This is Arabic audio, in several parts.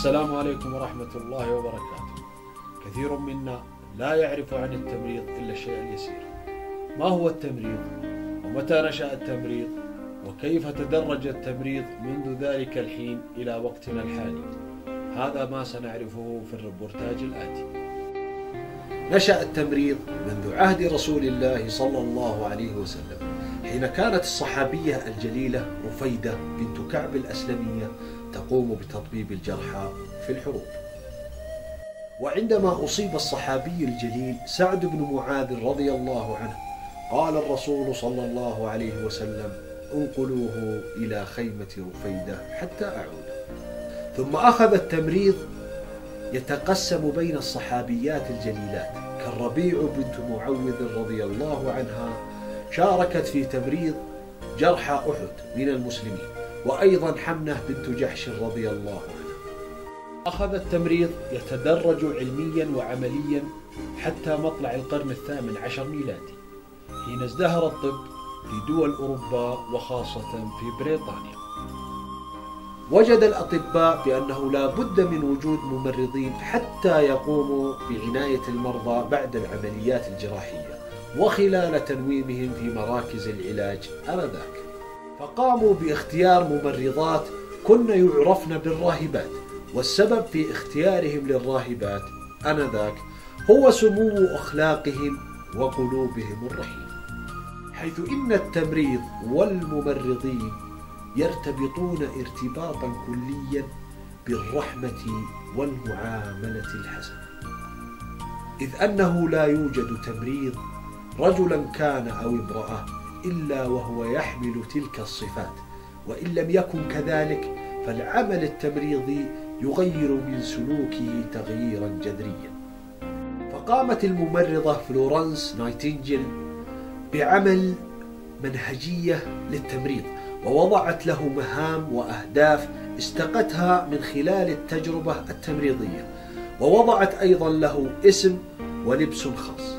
السلام عليكم ورحمة الله وبركاته. كثير منا لا يعرف عن التمريض إلا الشيء اليسير. ما هو التمريض؟ ومتى نشأ التمريض؟ وكيف تدرج التمريض منذ ذلك الحين إلى وقتنا الحالي؟ هذا ما سنعرفه في الريبورتاج الآتي. نشأ التمريض منذ عهد رسول الله صلى الله عليه وسلم، حين كانت الصحابية الجليلة رفيدة بنت كعب الأسلمية تقوم بتطبيب الجرحى في الحروب. وعندما أصيب الصحابي الجليل سعد بن معاذ رضي الله عنه، قال الرسول صلى الله عليه وسلم: انقلوه إلى خيمة رفيدة حتى أعود. ثم أخذ التمريض يتقسم بين الصحابيات الجليلات، كالربيع بنت معوذ رضي الله عنها شاركت في تمريض جرحى أحد من المسلمين، وأيضا حمنة بنت جحش رضي الله عنها. أخذ التمريض يتدرج علميا وعمليا حتى مطلع القرن الثامن عشر ميلادي، حين ازدهر الطب في دول أوروبا وخاصة في بريطانيا. وجد الأطباء بأنه لا بد من وجود ممرضين حتى يقوموا بعناية المرضى بعد العمليات الجراحية وخلال تنويمهم في مراكز العلاج آنذاك. فقاموا باختيار ممرضات كن يعرفن بالراهبات، والسبب في اختيارهم للراهبات آنذاك هو سمو أخلاقهم وقلوبهم الرحيم، حيث إن التمريض والممرضين يرتبطون ارتباطا كليا بالرحمة والمعاملة الحسنة، إذ أنه لا يوجد تمريض رجلا كان أو امرأة إلا وهو يحمل تلك الصفات، وإن لم يكن كذلك فالعمل التمريضي يغير من سلوكه تغييرا جذريا. فقامت الممرضة فلورنس نايتنجيل بعمل منهجية للتمريض، ووضعت له مهام وأهداف استقتها من خلال التجربة التمريضية، ووضعت أيضا له اسم ولبس خاص.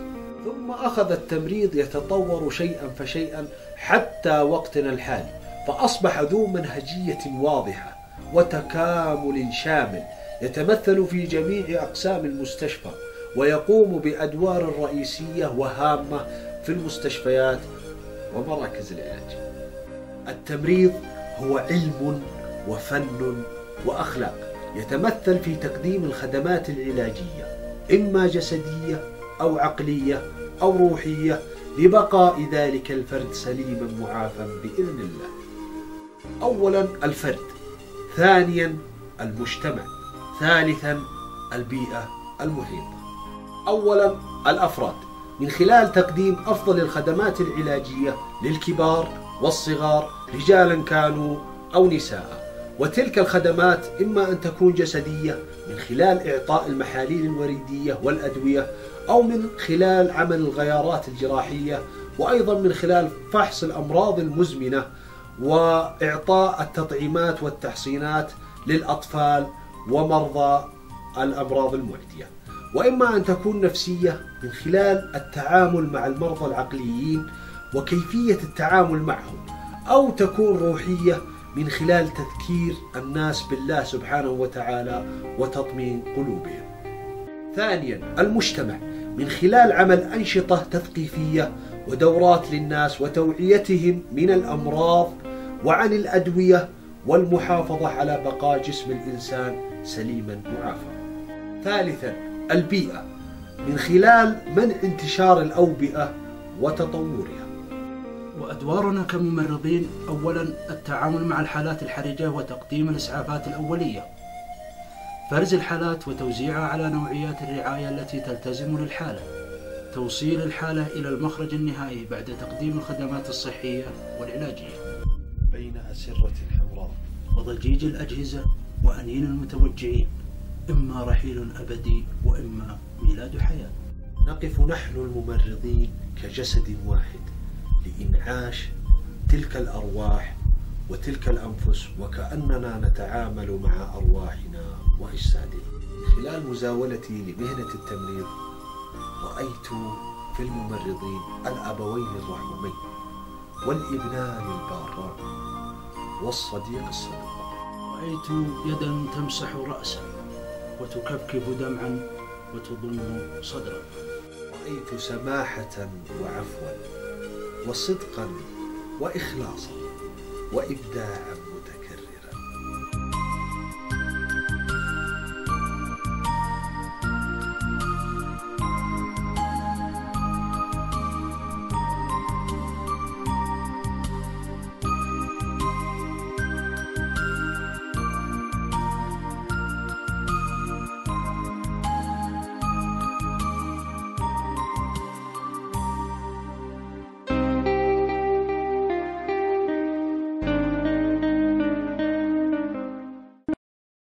ثم أخذ التمريض يتطور شيئا فشيئا حتى وقتنا الحالي، فأصبح ذو منهجية واضحة وتكامل شامل يتمثل في جميع أقسام المستشفى، ويقوم بأدوار رئيسية وهامة في المستشفيات ومراكز العلاج. التمريض هو علم وفن وأخلاق يتمثل في تقديم الخدمات العلاجية، إما جسدية أو عقلية أو روحية، لبقاء ذلك الفرد سليما معافى بإذن الله. أولا الفرد، ثانيا المجتمع، ثالثا البيئة المحيطة. أولا الأفراد، من خلال تقديم أفضل الخدمات العلاجية للكبار والصغار، رجالا كانوا أو نساء، وتلك الخدمات إما أن تكون جسدية من خلال إعطاء المحاليل الوريدية والأدوية، أو من خلال عمل الغيارات الجراحية، وأيضا من خلال فحص الأمراض المزمنة وإعطاء التطعيمات والتحصينات للأطفال ومرضى الأمراض المعدية. وإما أن تكون نفسية من خلال التعامل مع المرضى العقليين وكيفية التعامل معهم، أو تكون روحية من خلال تذكير الناس بالله سبحانه وتعالى وتطمين قلوبهم. ثانيا المجتمع، من خلال عمل أنشطة تثقيفية ودورات للناس وتوعيتهم من الأمراض وعن الأدوية والمحافظة على بقاء جسم الإنسان سليما معافى. ثالثا البيئة، من خلال منع انتشار الأوبئة وتطورها. وأدوارنا كممرضين: أولا التعامل مع الحالات الحرجة وتقديم الإسعافات الأولية، فرز الحالات وتوزيعها على نوعيات الرعاية التي تلتزم للحالة، توصيل الحالة إلى المخرج النهائي بعد تقديم الخدمات الصحية والعلاجية، بين أسرة الحمراء وضجيج الأجهزة وأنين المتوجعين، إما رحيل أبدي وإما ميلاد حياة. نقف نحن الممرضين كجسد واحد لإنعاش تلك الأرواح وتلك الأنفس، وكأننا نتعامل مع أرواحنا وأجسادنا. خلال مزاولتي لمهنة التمريض رأيت في الممرضين الأبوين الرحومين والابنان الباران والصديق الصدوق. رأيت يدا تمسح رأسا وتكبكب دمعا وتضم صدرا. رأيت سماحة وعفوا وصدقا وإخلاصا وإبداعا متكاملا.